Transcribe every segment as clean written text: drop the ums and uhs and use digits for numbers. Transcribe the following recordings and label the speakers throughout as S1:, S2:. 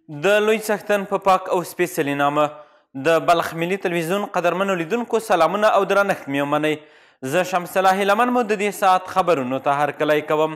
S1: د لوی څښتن په پاک او سپېڅلي نامه د بلخ ملي تلویزیون قدرمنو لیدونکو سلامونه او درنښت مې ومنئ. زه شمس الله هیلمن مو د دې ساعت خبرونو ته هرکلی کوم.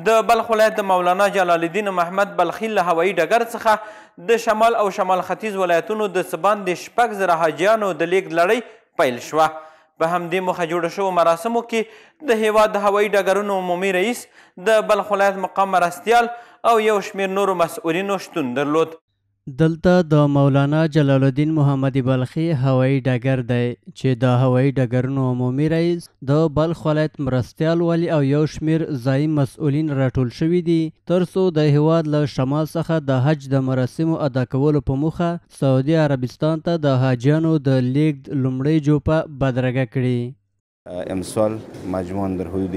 S1: د بلخ ولایت د مولانا جلال الدین محمد بلخي له هوایي ډګر څخه د شمال او شمال ختیځ ولایتونو د څه باندې 6,000 حاجیانو د لیږد لړۍ پیل شوه. په همدې موخه جوړه شوو مراسمو کې د هیواد د هوایي ډګرونو عمومي رئیس، د بلخ ولایت مقام مرستیال او یو شمېر نورو مسؤلینو شتون درلود.
S2: دلته د مولانا جلال الدین محمد بلخي هوایي ډګر دی چې د هوایي ډګرونو عمومي رئیس، د بلخ ولایت مرستیال والی او یو شمېر ځایي مسؤلین راټول شوي دي تر څو د هیواد له شمال څخه د حج د مراسمو ادا کولو په موخه سعودي عربستان ته د حاجیانو د لیږد لومړۍ جوپه بدرګه کړي.
S3: امسال مجموعاً در حدود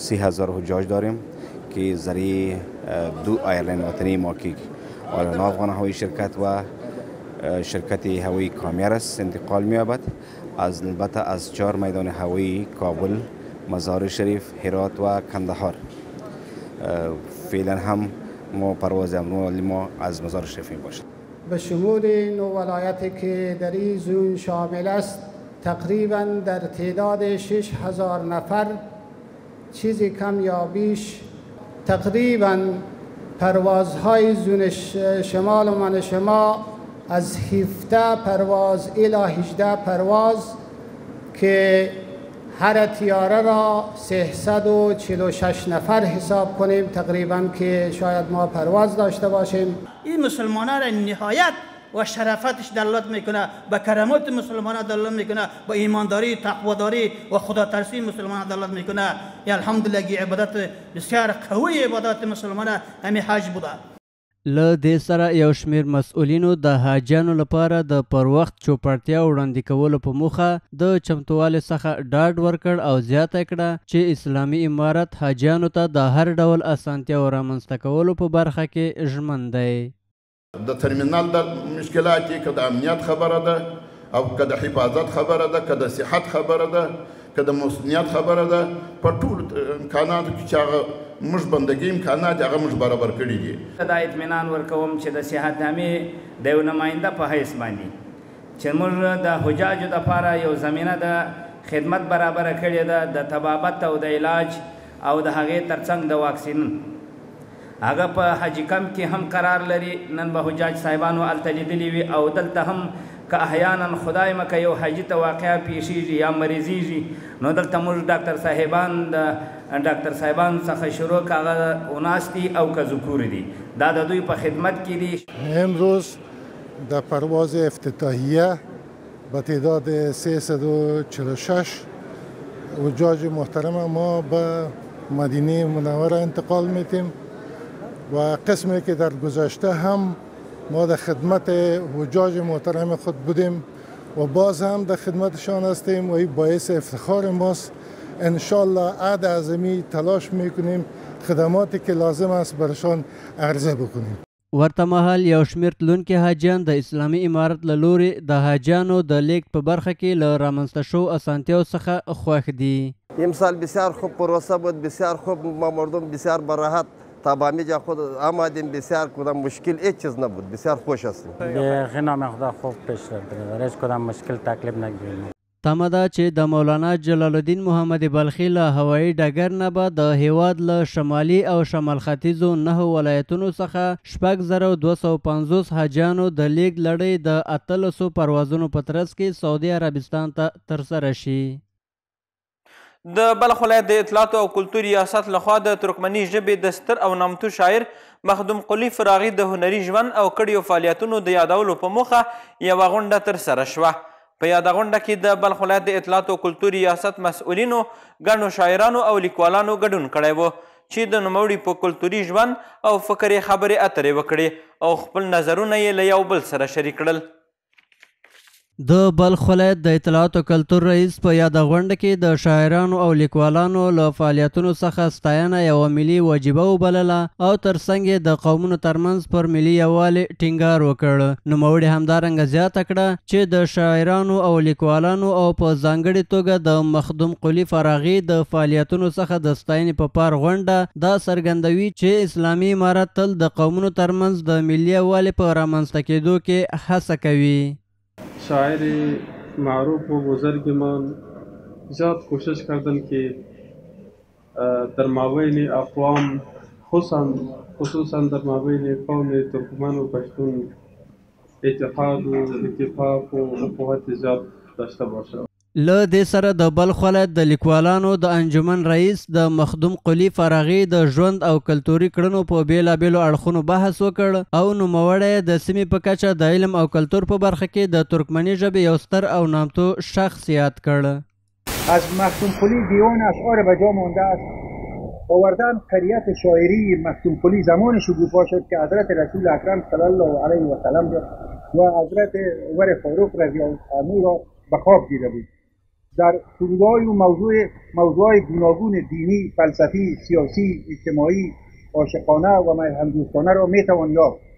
S3: 30,000 حجاج داریم که ذریعه 2 ایرلاین وطنی ما که آریانا افغان هوایی شرکت و شرکت هوایی کامیرس انتقال می‌یابد. البته از 4 میدان هوایی کابل، مزار شریف، هرات و کندهار. فعلا هم ما پرواز امروز ما از مزار شریف میباشد.
S4: به شمول 9 ولایتی که در این زون شامل است تقریبا در تعداد 6,000 نفر چیزی کم یا بیش تقریبا پروازهای زون شمال و من شما از 17 پرواز الی 18 پرواز که هر طیاره را 346 نفر حساب کنیم تقریبا که شاید ما پرواز داشته باشیم.
S5: این مسلمانان را نهایت و شرافتش دلالت میکنه، به کرامات مسلمانان دلالت میکنه، به ایمانداری، تقواداری و خدا ترسی مسلمانان دلالت میکنه. یا الحمدلله عبادت بسیار قوی عبادت مسلمانان همین حج بوده.
S2: له دې سره یو شمېر مسؤلینو د حاجیانو لپاره د پر وخت چوپړتیا وړاندې کولو په موخه د چمتووالي څخه ډاډ ورکړ او زیاته کړه چې اسلامي امارت حاجیانو ته د هر ډول اسانتیاو رامنځته کولو په برخه کې ژمن دی.
S6: د ترمینال د مشکلات که د امنیت خبره ده او که د حفاظت خبره ده، که د صحت خبره ده، که د مسؤلیت خبره ده، په ټولو امکاناتو کې چې هغه موږ بندګي امکانات هغه موږ برابر کړي دي.
S7: دا اطمینان ورکوم چې د صحت نامې د یو نماینده په حیث باندې چې موږ د حجاجو دپاره یو زمینه د خدمت برابره کړې ده، د طبابت او د علاج او د هغې ترڅنګ د واکسین هغه په حج کم کې هم قرار لري. نن به حجاج صاحبانو هلته لیدلي وي او دلته هم که احیانا خدای مکه یو حاجي ته واقعه پیښیږي یا مریضیږي نو دلته موږ ډاکټر صاحبان د ډاکټر صاحبان څخه شروع که هغه اناس دي او که ذکور دي دا د دوی په خدمت کې دي.
S8: امروز در پرواز افتتاحیه به تعداد 346 حجاج محترم ما به مدینه منوره انتقال میتیم و قسمی که در گذشته هم ما در خدمت حجاج محترم خود بودیم و باز هم در خدمتشان هستیم و این باعث افتخار ماست. انشالله عهد عظیمی تلاش میکنیم خدماتی که لازم است برشان عرضه بکنیم.
S2: ورته مهال یو شمېر تلونکي حاجیان د اسلامي امارت له لوري د حاجیانو د لیږد په برخه کې له رامنځته شوو اسانتیاو څخه خوښ دي.
S9: امسال بسیار خوب پروسه بود، بسیار خوب ما مردم بسیار براحت تا جا خود آمدیم، بسیار کدام مشکل هیچ چیز نبود، بسیار خوش هستیم.
S10: به نام خدا خوب پیش رفت، هیچ کدام مشکل تکلیف نگیریم.
S2: تمه ده چې د مولانا جلال الدین محمد بلخي له هوایي ډګر نه به د هیواد له شمالي او شمال ختیځو 9 ولایتونو څخه 6,250 حاجیانو د لیږد لړۍ د 1800 پروازونو په ترڅ کې سعودي عربستان ته ترسره شي.
S1: د بلخ ولایت د اطلاعاتو او کلتور ریاست لخوا د ترکمني ژبې د ستر او نامتو شاعر مخدوم قلی فراغي د هنري ژوند او کړیو فعالیتونو د یادولو په موخه یوه غونډه ترسره شوه. په یاده غونډه کې د بلخ ولایت د اطلاعاتو او کلتور ریاست مسؤلینو، ګڼو شاعرانو او لیکوالانو ګډون کړی و چې د نوموړي په کلتوري ژوند او فکر یې خبرې اترې وکړې او خپل نظرونه یې له یو بل سره شریک کړل.
S2: د بلخ ولایت د اطلاعات او کلتور رئیس په یاده غونډه کې د شاعرانو او لیکوالانو له فعالیتونو څخه ستاینه یوه ملي وجیبه وبلله او ترڅنګ یې د قومونو ترمنځ پر ملي یووالي ټینګار وکړ. نوموړي همدارنګه زیاته کړه چې د شاعرانو او لیکوالانو او په ځانګړې توګه د مخدوم قلی فراغي د فعالیتونو څخه د ستاینې په پار غونډه دا څرګندوي چې اسلامي امارت تل د قومونو ترمنځ د ملي یووالي په رامنځته کېدو کې هڅه کوي.
S11: شاعر معروف و بزرگمان زیاد کوشش کردن که در مابین اقوام خصوصا در مابین قوم ترکمن و پشتون اتحاد و اتفاق و اخوت زیاد داشته باشه.
S2: له دې سره د بلخ ولایت د لیکوالانو د انجمن رئیس د مخدوم قلی فراغي د ژوند او کلتوري کړنو په بیلابیلو اړخونو بحث وکړ او نوموړی د سیمې په کچه د علم او کلتور په برخه کې د ترکمني ژبې یو ستر او نامتو شخص یاد کړ.
S12: از مخدوم قلی دیوان اشعار به جا مانده است. آوردن قریت شاعری مخدوم قلی زمان شکوفا شد که حضرت رسول اکرم صلی الله علیه و سلم و حضرت عمر فاروق رضی الله عنه را به خواب دیده بود. در سرودهای و موضوعهای گوناگون دینی، فلسفی، سیاسی، اجتماعی، عاشقانه و همدوستانه را میتوان یافت.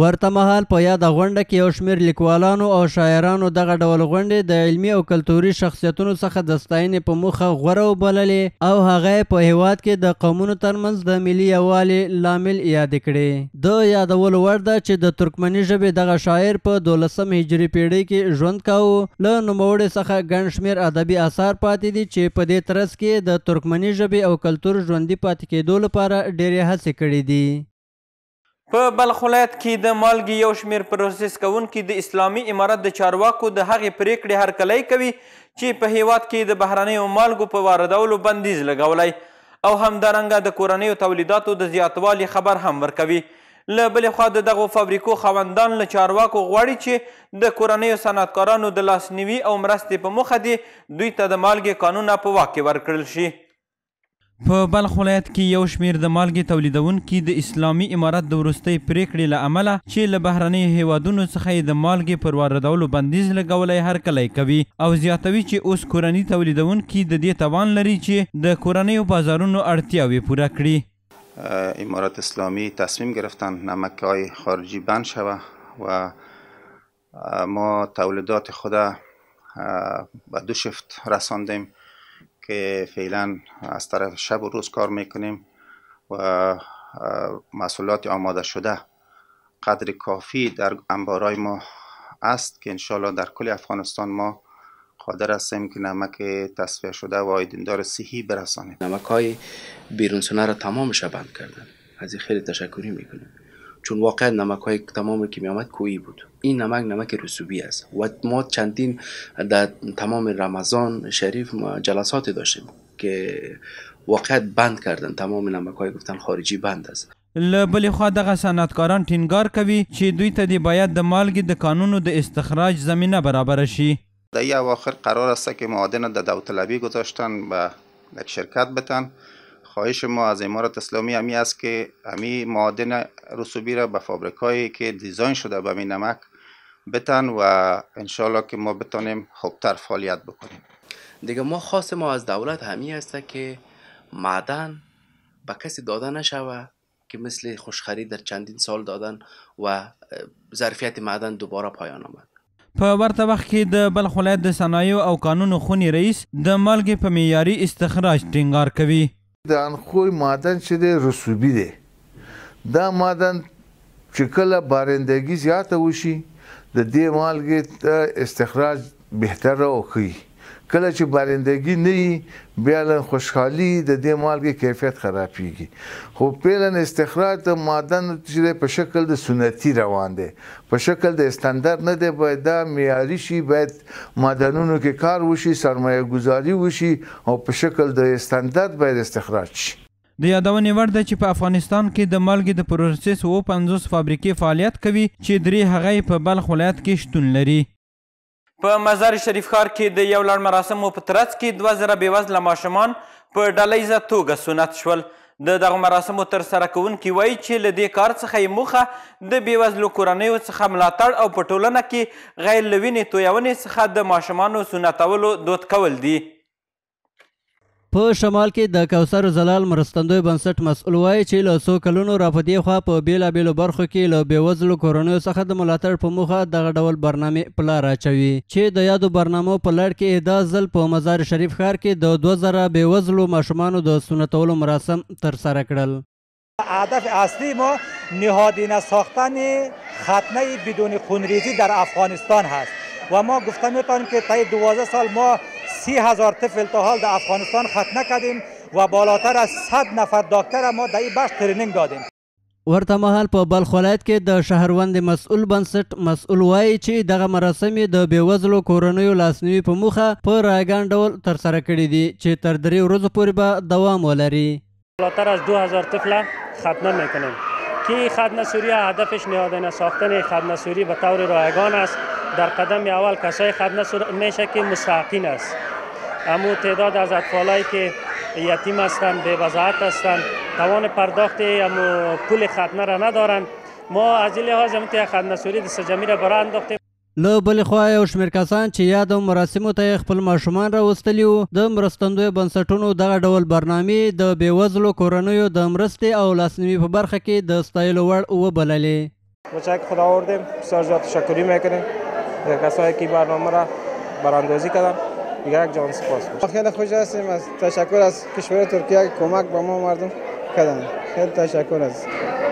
S2: ورته مهال په یاده غونډه کې یو شمېر لیکوالانو او شاعرانو دغه ډول غونډې د علمي او کلتوري شخصیتونو څخه د ستاینې په موخه غوره وبللې او هغه یې په هیواد کې د قومونو ترمنځ د ملي یووالي لامل یادې کړې. د یادولو وړ ده چې د ترکمني ژبې دغه شاعر په 12 هجري پیړۍ کې ژوند کاوه. له نوموړي څخه ګڼ شمېر ادبي اثار پاتې دي چې په دې ترڅ کې د ترکمني ژبې او کلتور ژوندي پاتې کېدو لپاره ډېرې هڅې کړې دي.
S1: په بلخ ولایت کې د مالګې یو شمېر پروسس کوونکي د اسلامي امارت د چارواکو د هغې پرېکړې هرکلی کوي چې په هیواد کې د بهرنیو مالګو په واردولو بندیز لګولی او همدارنګه د کورنیو تولیداتو د زیاتوالي خبر هم ورکوي. له بلې خوا د دغو فابریکو خاوندان له چارواکو غواړي چې د کورنیو صنعتکارانو د لاسنیوي او مرستې په موخه دې دوی ته د مالګې کانونه په واک کې ورکړل شي. په بلخ ولایت کې یو شمېر د مالګې تولیدونکي د اسلامي امارت د وروستۍ پرېکړې له امله چې له بهرنیو هیوادونو څخه یې د مالګې پر واردولو بندیز لګولی هرکلی کوي او زیاتوي چې اوس کورني تولیدونکي د دې توان لري چې د کورنیو بازارونو اړتیاوې پوره کړي.
S3: امارت اسلامی تصمیم گرفتن نمک‌های خارجی بند شود و ما تولیدات خود به 2 شیفت رساندیم که فعلا از طرف شب و روز کار میکنیم و محصولات آماده شده قدر کافی در انبارهای ما است که انشالله در کل افغانستان ما قادر هستیم که نمک تصفیه شده و آیدیندار صحی برسانیم.
S13: نمک‌های بیرونسونه را تمامش بند کردن. از این خیلی تشکری میکنیم چون واقعا نمک‌های تمامی که میامد کویی بود. این نمک رسوبی است و ما چندین در تمام رمضان شریف جلسات داشتیم که واقعا بند کردن تمام نمک‌های گفتن خارجی بند است.
S1: له بلې خوا دغه صنعتکاران ټینګار کوي چې دوی ته باید د مالګې د کانونو د استخراج زمینه برابره شي.
S3: در این اواخر قرار است که معادن در داوطلبی گذاشتن و یک شرکت بتن. خواهش ما از امارت اسلامی همی است که همی معادن رسوبی را به فابریکایی که دیزاین شده به همین نمک بتن و انشالله که ما بتانیم خوبتر فعالیت بکنیم.
S13: دیگه ما خواست ما از دولت همی است که معدن به کسی داده نشود که مثل خوشخری در چندین سال دادن و ظرفیت معدن دوباره پایان آمد.
S1: په ورته وخت کې د بلخ ولایت د صنایعو او کانونو خونې رئیس د مالګې په معیاري استخراج ټینګار کوي.
S14: د انخوی معدن چې دی رسوبي دی. دا معدن چې کله بارندگی زیاته وشي د دې مالګې استخراج بهتر راوخی. کله چې بارندگی نه وي بیا خوشحالي د دې مالګې کیفیت خرابېږي. خو فعلا استخراج د معدن چې په شکل د سنتي روان دی، په شکل د استاندارد نه دی. باید دا معیاري شي، باید معدنونو کې کار وشي، سرمایه گذاري وشي او په شکل د استاندارد باید استخراج شي.
S1: د یادونې وړ ده چې په افغانستان کې د مالګې د پروسس 50 فابریکې فعالیت کوي چې 3 هغه یې په بلخ ولایت کې شتون لري. په مزار شریف ښار کې د یو لړ مراسمو په ترڅ کې 2000 بېوزله ماشومان په ډله ییزه توګه سنت شول. د دغه مراسمو ترسره کوونکي وایي چې له دې کار څخه یې موخه د بېوزلو کورنیو څخه ملاتړ او په ټولنه کې غیر له وینې تویونې څخه د ماشومانو سنتولو دود کول دي.
S2: په شمال کې د کوثر زلال مرستندوی بنسټ مسؤل وایي چې له څو کلونو را په دې خوا په بېلابېلو برخو کې له بېوزلو کورنیو څخه د ملاتړ په موخه دغه ډول برنامې په لار اچوي چې د یادو برنامو په لړ کې دا ځل په مزار شریف ښار کې د 2000 بېوزلو ماشومانو د سنتولو مراسم ترسره کړل.
S15: هدف اصلی ما نهادینه ساختن ختنه بدون خونریزی در افغانستان هست و ما گفته میتونیم که طی 12 سال ما 30,000 طفل تا حال در افغانستان ختنه کردیم و بالاتر از 100 نفر دکتر ما در این بخش ترینینگ دادیم.
S2: ورته مهال په بلخ ولایت کې د شهروند مسؤل بنسټ مسؤل وایي چې دغه مراسم د بېوزلو کورنیو لاسنیوي په موخه په رایګان ډول ترسره کړي دي چې تر 3 ورځو پورې به دوام ولري.
S16: بالاتر از 2000 طفل ختنه میکنیم که ختنه سوری هدفش نهادینه ساختن ختنه سوری به طور رایگان است. در قدم اول کسای ختنه میشه که مستحقین است. امو تعداد از اطفالایی که یتیم هستند، بے وضاحت هستند، توان پرداخت امو پول ختنه را ندارند. ما از این لحاظ امتیاز ختنه سوری د سجمی را برای انداختیم.
S2: له بلې خوا یو شمېر کسان چې یادو مراسمو ته خپل ماشومان راوستلي وو د مرستندویو بنسټونو دغه ډول برنامې د بېوزلو کورنیو د مرستې او لاسنیوي په برخه کې د ستایلو وړ وبللې.
S17: متشکر خدا آوردیم، بسیار زیاد تشکری میکنیم کسایی که برنامه را براندازی کردن. دیگر یک جان سپاس. خیلی خوش هستیم، از تشکر از کشور ترکیه که کمک به ما مردم کردن. خیلی تشکر از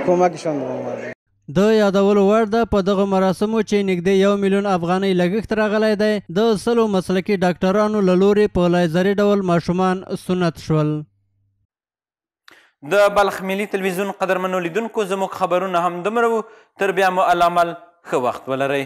S17: کمکشان به ما مردم.
S2: د یادولو وړ ده په دغه مراسمو چې نږدې 1 میلیون افغانۍ لګښت راغلی دی د 100 مسلکي ډاکټرانو له لورې په لیزري ډول ماشومان سنت شول.
S1: د بلخ ملي تلویزیون قدرمنو لیدونکو زموږ خبرونه هم دومره وو. تر بیا مو العمل ښه وخت ولرئ.